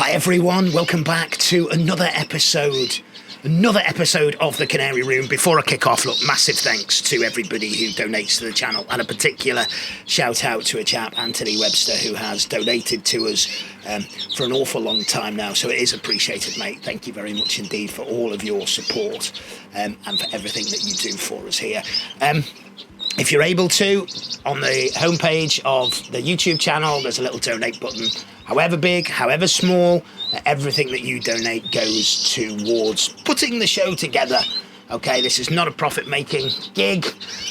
Hi everyone, welcome back to another episode of the Canary Room. Before I kick off, look, massive thanks to everybody who donates to the channel, and a particular shout out to a chap, Anthony Webster, who has donated to us for an awful long time now, so it is appreciated, mate. Thank you very much indeed for all of your support and for everything that you do for us here. If you're able to, on the homepage of the YouTube channel, there's a little donate button. However big, however small, everything that you donate goes towards putting the show together. Okay, this is not a profit-making gig.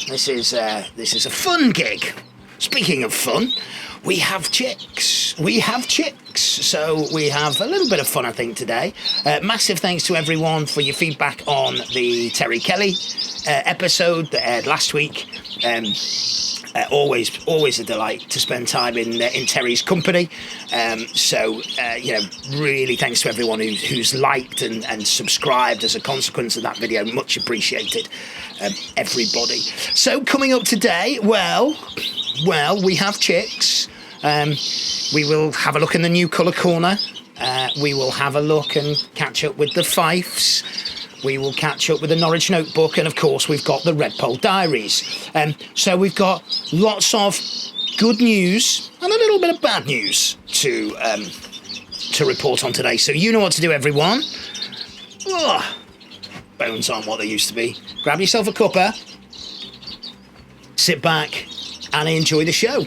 This is a fun gig. Speaking of fun, we have chicks. So we have a little bit of fun, I think, today. Massive thanks to everyone for your feedback on the Terry Kelly episode that aired last week. Always a delight to spend time in Terry's company. Really thanks to everyone who's liked and subscribed as a consequence of that video. Much appreciated, everybody. So coming up today, well, we have chicks. We will have a look in the new colour corner. We will have a look and catch up with the Fifes. We will catch up with the Norwich Notebook, and of course we've got the Redpole Diaries. So we've got lots of good news and a little bit of bad news to report on today. So you know what to do, everyone. Bones aren't what they used to be. Grab yourself a cuppa, sit back and enjoy the show.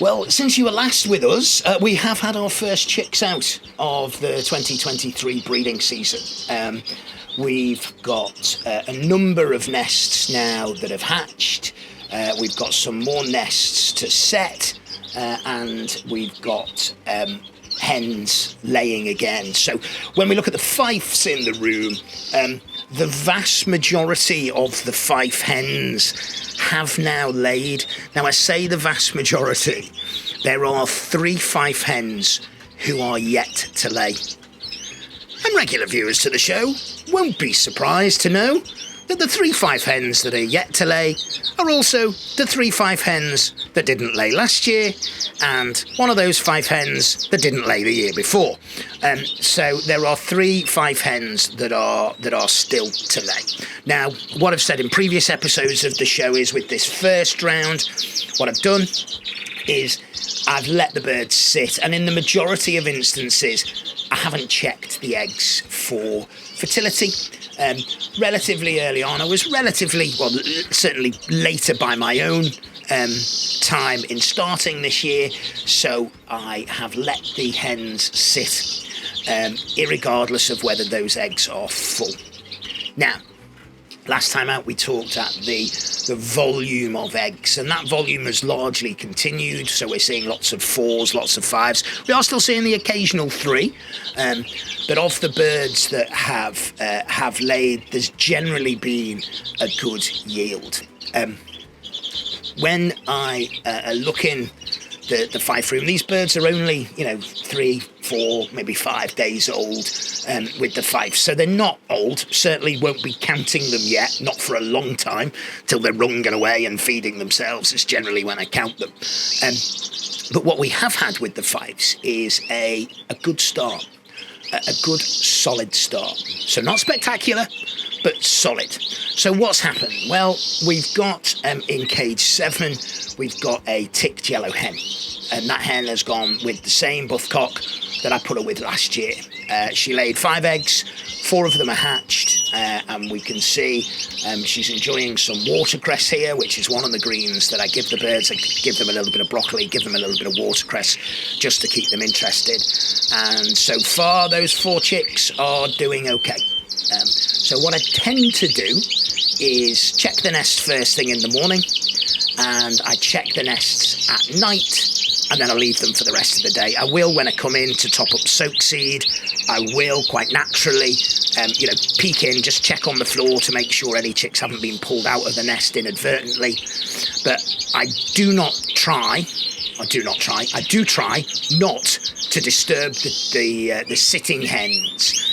Well, since you were last with us, we have had our first chicks out of the 2023 breeding season. We've got a number of nests now that have hatched. We've got some more nests to set, and we've got hens laying again. So when we look at the Fifes in the room, the vast majority of the Fife hens have now laid. Now I say the vast majority. There are 3 Fife hens who are yet to lay. And regular viewers to the show won't be surprised to know that the 3 Fife hens that are yet to lay are also the 3 Fife hens that didn't lay last year, and one of those Fife hens that didn't lay the year before. So there are 3 Fife hens that are still to lay. Now, what I've said in previous episodes of the show is, with this first round, what I've done is I've let the birds sit, and in the majority of instances I haven't checked the eggs for fertility. Relatively early on, I was certainly later by my own time in starting this year, so I have let the hens sit irregardless of whether those eggs are full. Now, last time out we talked at the volume of eggs, and that volume has largely continued. So we're seeing lots of 4s, lots of 5s. We are still seeing the occasional 3, but of the birds that have laid, there's generally been a good yield. When I look in the Fife room, these birds are only 3, 4, maybe 5 days old with the Fifes, so they're not old. Certainly won't be counting them yet, not for a long time, till they're running away and feeding themselves. It's generally when I count them. But what we have had with the Fifes is a good start, a good solid start. So not spectacular, but solid. So what's happened? Well, we've got in cage 7, we've got a ticked yellow hen, and that hen has gone with the same buff cock that I put her with last year. She laid 5 eggs, 4 of them are hatched, and we can see she's enjoying some watercress here, which is one of the greens that I give the birds. I give them a little bit of broccoli, give them a little bit of watercress, just to keep them interested. And so far, those 4 chicks are doing okay. So what I tend to do is check the nest first thing in the morning, and I check the nests at night, and then I leave them for the rest of the day. I will, when I come in to top up soak seed, I will quite naturally, peek in, just check on the floor to make sure any chicks haven't been pulled out of the nest inadvertently. But I do try not to disturb the sitting hens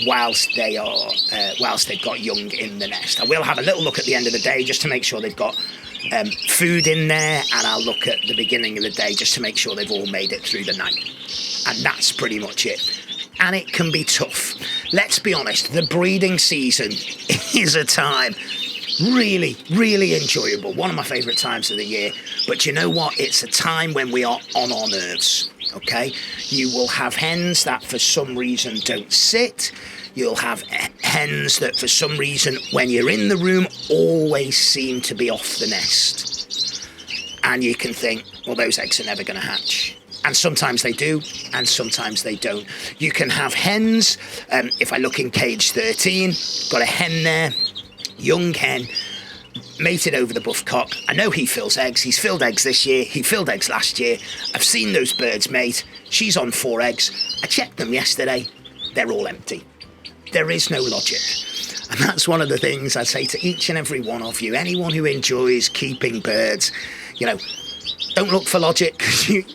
whilst they've got young in the nest. I will have a little look at the end of the day just to make sure they've got food in there, and I'll look at the beginning of the day just to make sure they've all made it through the night. and that's pretty much it. And it can be tough. Let's be honest, the breeding season is a time really, really enjoyable. One of my favourite times of the year. But you know what? It's a time when we are on our nerves, okay? You will have hens that for some reason don't sit. You'll have hens that for some reason, when you're in the room, always seem to be off the nest. And you can think, well, those eggs are never going to hatch. And sometimes they do, and sometimes they don't. You can have hens, if I look in cage 13, got a hen there, young hen, mated over the buff cock. I know he fills eggs. He's filled eggs this year. He filled eggs last year. I've seen those birds mate. She's on 4 eggs. I checked them yesterday. They're all empty. There is no logic. And that's one of the things I say to each and every one of you. Anyone who enjoys keeping birds, don't look for logic.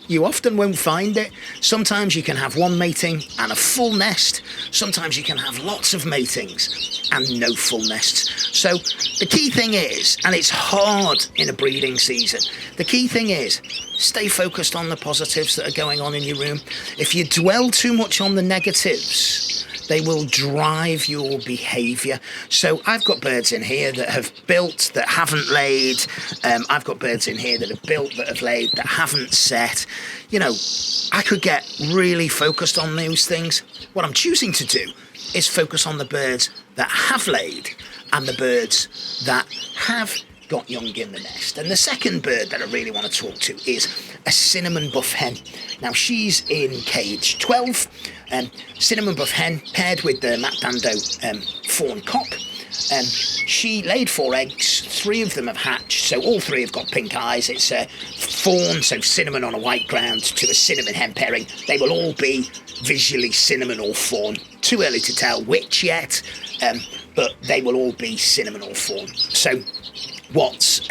You often won't find it. Sometimes you can have one mating and a full nest. Sometimes you can have lots of matings and no full nests. So the key thing is, and it's hard in a breeding season, the key thing is stay focused on the positives that are going on in your room. If you dwell too much on the negatives, they will drive your behaviour. So I've got birds in here that have built, that haven't laid. I've got birds in here that have built, that have laid, that haven't set. I could get really focused on those things. What I'm choosing to do is focus on the birds that have laid and the birds that have got young in the nest. And the second bird that I really want to talk to is a cinnamon buff hen. Now she's in cage 12. Cinnamon buff hen paired with the Matt Dando fawn cock. She laid 4 eggs, 3 of them have hatched, so all 3 have got pink eyes. It's a fawn, so cinnamon on a white ground, to a cinnamon hen pairing. They will all be visually cinnamon or fawn. Too early to tell which yet, but they will all be cinnamon or fawn. So what's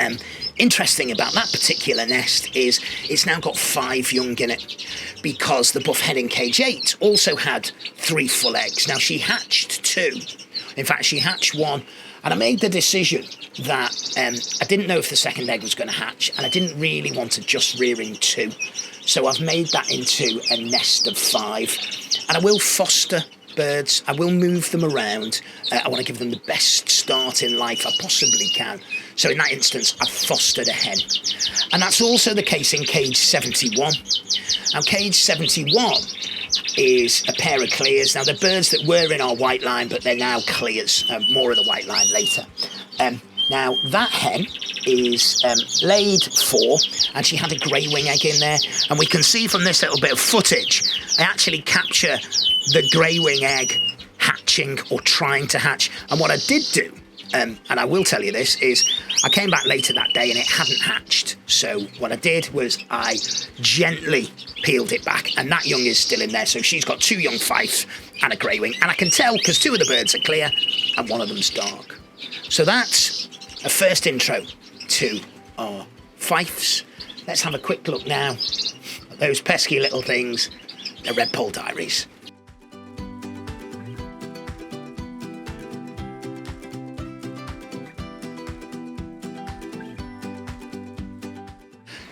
interesting about that particular nest is it's now got 5 young in it, because the buff hen in cage 8 also had 3 full eggs. Now she hatched 2. In fact, she hatched 1, and I made the decision that I didn't know if the second egg was going to hatch, and I didn't really want to just rearing 2. So I've made that into a nest of 5, and I will foster birds. I will move them around. I want to give them the best start in life I possibly can. So in that instance, I've fostered a hen. And that's also the case in cage 71. Now, cage 71 is a pair of clears. Now, they're birds that were in our white line, but they're now clears. More of the white line later. Now, that hen is laid 4, and she had a grey wing egg in there. And we can see from this little bit of footage, I actually capture the grey wing egg hatching or trying to hatch. And what I did do, and I will tell you this, is I came back later that day and it hadn't hatched. So what I did was I gently peeled it back, and that young is still in there. So she's got 2 young fifes and a grey wing. And I can tell because 2 of the birds are clear and 1 of them's dark. So that's a first intro to our fifes. Let's have a quick look now at those pesky little things, the Redpoll Diaries.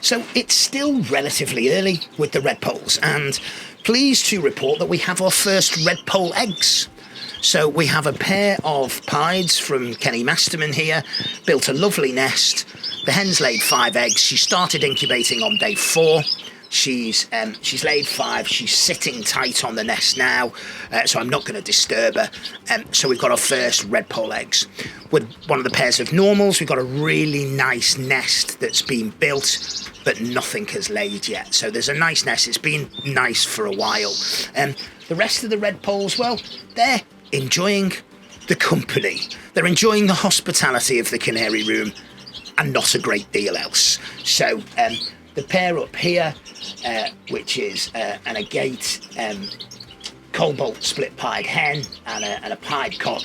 So it's still relatively early with the Redpolls, and pleased to report that we have our first Redpoll eggs. So we have a pair of pieds from Kenny Masterman here, built a lovely nest. The hen's laid 5 eggs. She started incubating on day 4. She's laid 5. She's sitting tight on the nest now, so I'm not going to disturb her. So we've got our first Redpoll eggs. With one of the pairs of normals, we've got a really nice nest that's been built, but nothing has laid yet. So there's a nice nest. It's been nice for a while. The rest of the Redpolls, well, they're enjoying the company. They're enjoying the hospitality of the Canary Room and not a great deal else. So the pair up here, which is an agate cobalt split pied hen and a pied cock,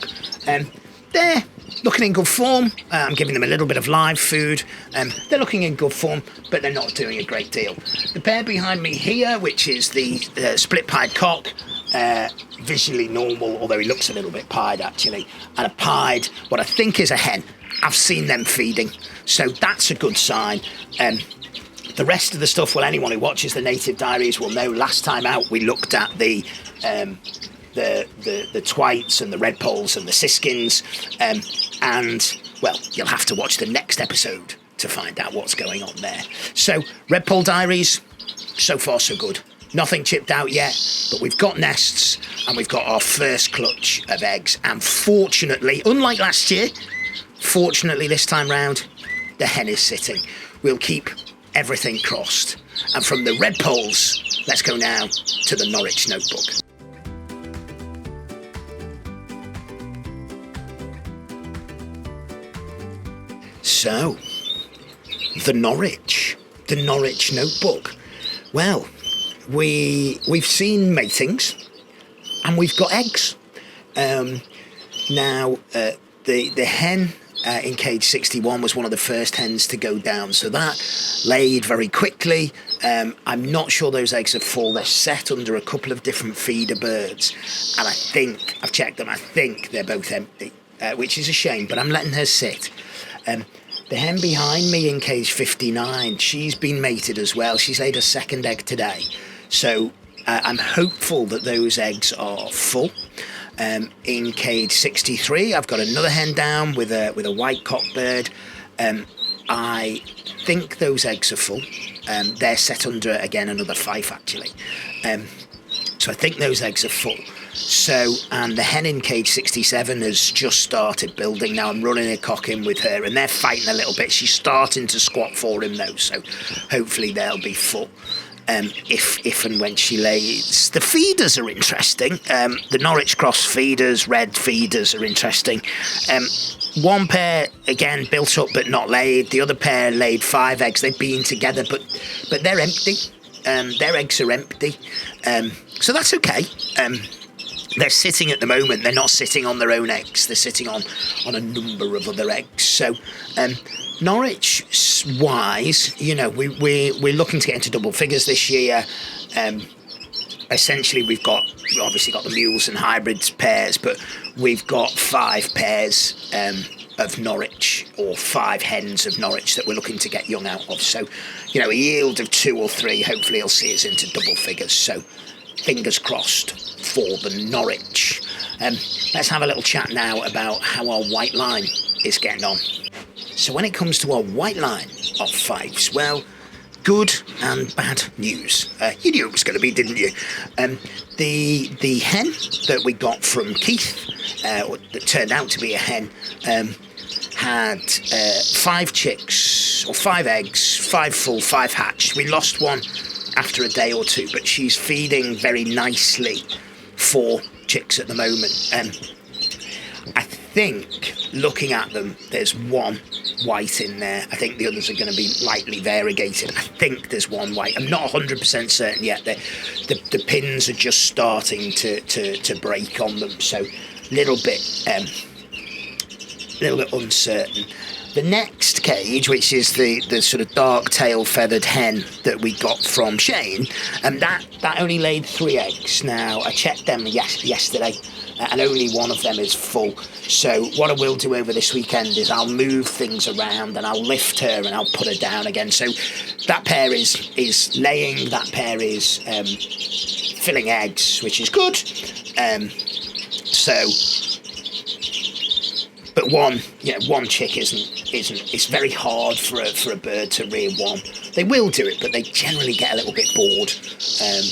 they're looking in good form. I'm giving them a little bit of live food. They're looking in good form, but they're not doing a great deal. The pair behind me here, which is the split pied cock, visually normal, although he looks a little bit pied actually, and a pied, what I think is a hen. I've seen them feeding, so that's a good sign. The rest of the stuff, well, anyone who watches the Native Diaries will know. Last time out, we looked at the twites and the redpolls and the siskins, and well, you'll have to watch the next episode to find out what's going on there. So, Redpoll Diaries, so far so good. Nothing chipped out yet, but we've got nests and we've got our first clutch of eggs. And fortunately, unlike last year, fortunately this time round, the hen is sitting. We'll keep everything crossed. And from the Redpolls, let's go now to the Norwich Notebook. So, the Norwich Notebook. Well, we've seen matings and we've got eggs. Now, the hen in cage 61 was one of the first hens to go down, so that laid very quickly. I'm not sure those eggs are full. They're set under a couple of different feeder birds, and I think, I've checked them, I think they're both empty, which is a shame, but I'm letting her sit. The hen behind me in cage 59, she's been mated as well. She's laid a second egg today. So I'm hopeful that those eggs are full. In cage 63, I've got another hen down with a white cock bird. I think those eggs are full. They're set under, again, another fife, actually. So I think those eggs are full. So, and the hen in cage 67 has just started building. Now I'm running a cock in with her and they're fighting a little bit. She's starting to squat for him though, so hopefully they'll be full. If and when she lays. The feeders are interesting. The Norwich Cross feeders, red feeders are interesting. One pair, again, built up but not laid. The other pair laid 5 eggs. They've been together, but they're empty. Their eggs are empty. So that's okay. They're sitting at the moment. They're not sitting on their own eggs. They're sitting on a number of other eggs. So Norwich-wise, you know, we're looking to get into double figures this year. Essentially, we've obviously got the mules and hybrids pairs, but we've got 5 pairs of Norwich, or 5 hens of Norwich that we're looking to get young out of. So, you know, a yield of 2 or 3, hopefully will see us into double figures. So, fingers crossed for the Norwich. Let's have a little chat now about how our white line is getting on. So when it comes to our white line of fifes, well, good and bad news. You knew it was going to be, didn't you? The hen that we got from Keith, that turned out to be a hen, had 5 chicks, or 5 eggs, 5 full, 5 hatched. We lost one after a day or 2, but she's feeding very nicely 4 chicks at the moment. I think, looking at them, there's 1 white in there. I think the others are going to be lightly variegated. I think there's 1 white. I'm not 100% certain yet. The pins are just starting to break on them, so a little bit uncertain. The next cage, which is the sort of dark tail feathered hen that we got from Shane, and that only laid 3 eggs. Now, I checked them yesterday, and only 1 of them is full. So what I will do over this weekend is I'll move things around and I'll lift her and I'll put her down again. So that pair is laying, that pair is filling eggs, which is good. But one chick isn't. It's very hard for a bird to rear 1. They will do it, but they generally get a little bit bored, and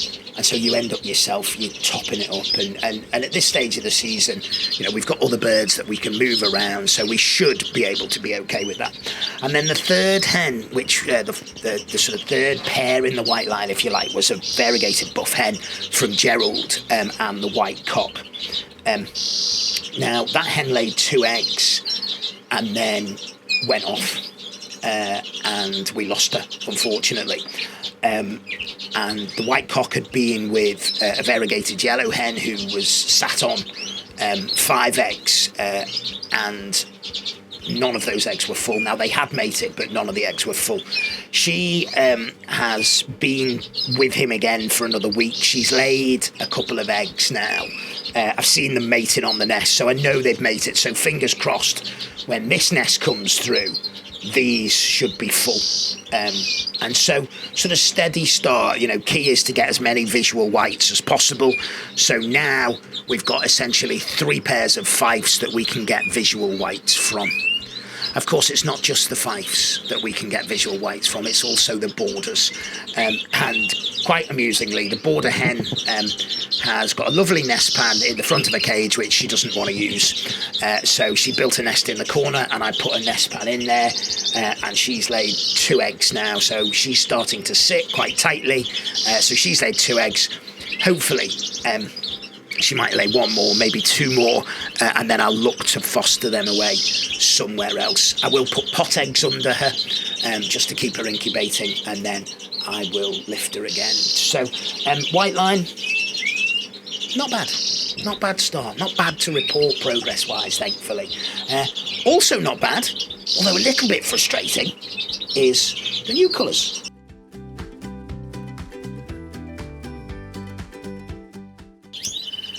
so you end up yourself, you're topping it up. And at this stage of the season, you know, we've got other birds that we can move around, so we should be able to be okay with that. And then the third hen, which the sort of third pair in the white line, if you like, was a variegated buff hen from Gerald and the white cock. Now, that hen laid 2 eggs and then went off, and we lost her, unfortunately. And the white cock had been with a variegated yellow hen who was sat on 5 eggs, and none of those eggs were full. Now, they had mated, but none of the eggs were full. She has been with him again for another week. She's laid a couple of eggs now. I've seen them mating on the nest, so I know they've mated. So fingers crossed, when this nest comes through, these should be full. And so sort of steady start, key is to get as many visual whites as possible. So now we've got essentially 3 pairs of fifes that we can get visual whites from. Of course, it's not just the fifes that we can get visual whites from, it's also the borders. And quite amusingly, the border hen has got a lovely nest pan in the front of a cage which she doesn't want to use. So she built a nest in the corner and I put a nest pan in there, and she's laid 2 eggs now. So she's starting to sit quite tightly. So she's laid 2 eggs. Hopefully, she might lay 1 more, maybe 2 more, and then I'll look to foster them away somewhere else. I will put pot eggs under her just to keep her incubating, and then I will lift her again. So white line, not bad. Not bad start. Not bad to report progress-wise, thankfully. Also not bad, although a little bit frustrating, is the new colours.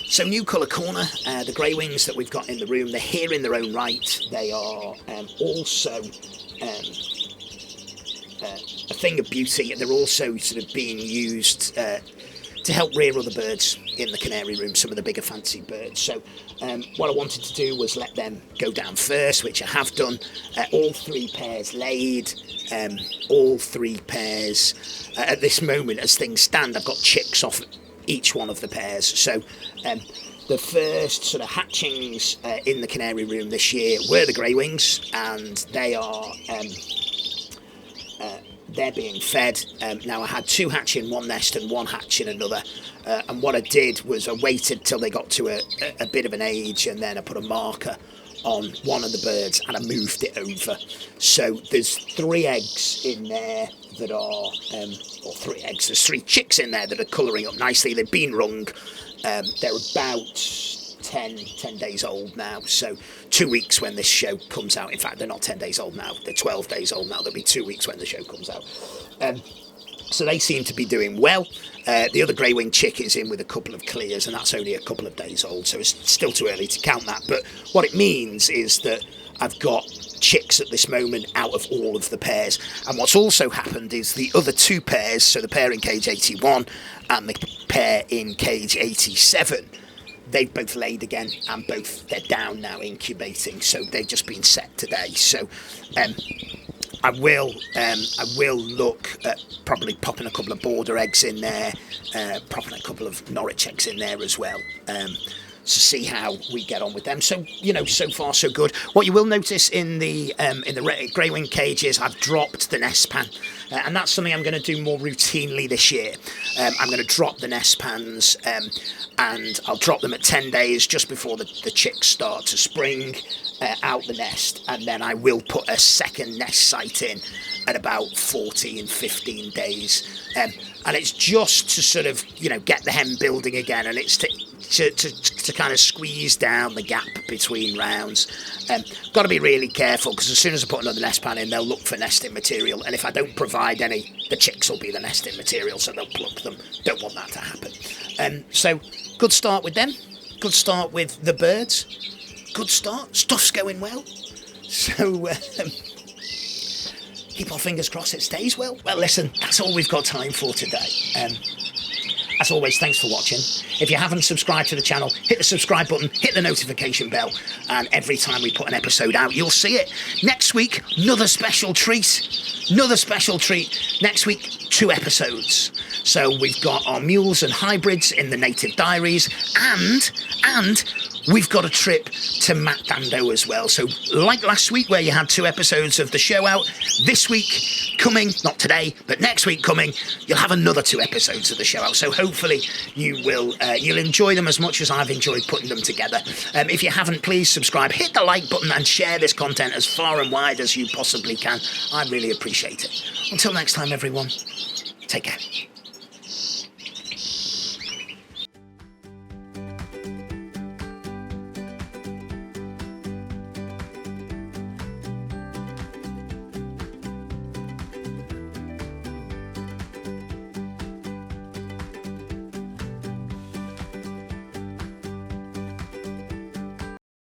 So new colour corner, the grey wings that we've got in the room, they're here in their own right. They are also a thing of beauty. They're also sort of being used to help rear other birds in the canary room, some of the bigger fancy birds. So what I wanted to do was let them go down first, which I have done. All 3 pairs laid, all 3 pairs. At this moment, as things stand, I've got chicks off each one of the pairs. So the first sort of hatchings in the canary room this year were the grey wings, and they are they're being fed. Now I had 2 hatch in one nest and 1 hatch in another, and what I did was I waited till they got to a bit of an age, and then I put a marker on one of the birds and I moved it over. So there's 3 eggs in there that are, or 3 eggs, there's 3 chicks in there that are colouring up nicely. They've been rung. They're about 10 days old now, so 2 weeks when this show comes out. In fact, they're not 10 days old now, they're 12 days old now. There'll be 2 weeks when the show comes out. So they seem to be doing well. The other grey-winged chick is in with a couple of clears, and that's only a couple of days old, so it's still too early to count that. But what it means is that I've got chicks at this moment out of all of the pairs. And what's also happened is the other 2 pairs, so the pair in cage 81 and the pair in cage 87, they've both laid again, and they're down now incubating, so they've just been set today. So I will look at probably popping a couple of border eggs in there, popping a couple of Norwich eggs in there as well, to see how we get on with them. So so far so good. What you will notice in the grey wing cages, I've dropped the nest pan, and that's something I'm going to do more routinely this year. I'm going to drop the nest pans, and I'll drop them at 10 days just before the chicks start to spring out the nest, and then I will put a second nest site in at about 14, 15 days, and it's just to sort of get the hen building again, and it's to kind of squeeze down the gap between rounds. Got to be really careful, because as soon as I put another nest pan in, they'll look for nesting material, and if I don't provide any, the chicks will be the nesting material, so they'll pluck them. Don't want that to happen. So good start with them, good start with the birds, good start, stuff's going well, so keep our fingers crossed it stays well. Well, listen, that's all we've got time for today. As always, thanks for watching. If you haven't subscribed to the channel, hit the subscribe button, hit the notification bell, and every time we put an episode out, you'll see it. Next week, another special treat. Next week, 2 episodes. So we've got our mules and hybrids in the Native Diaries, and we've got a trip to Matt Dando as well. So like last week where you had 2 episodes of the show out, this week coming, not today, but next week coming, you'll have another 2 episodes of the show out. So hopefully you'll enjoy them as much as I've enjoyed putting them together. If you haven't, please subscribe, hit the like button, and share this content as far and wide as you possibly can. I really appreciate it. Until next time, everyone, take care.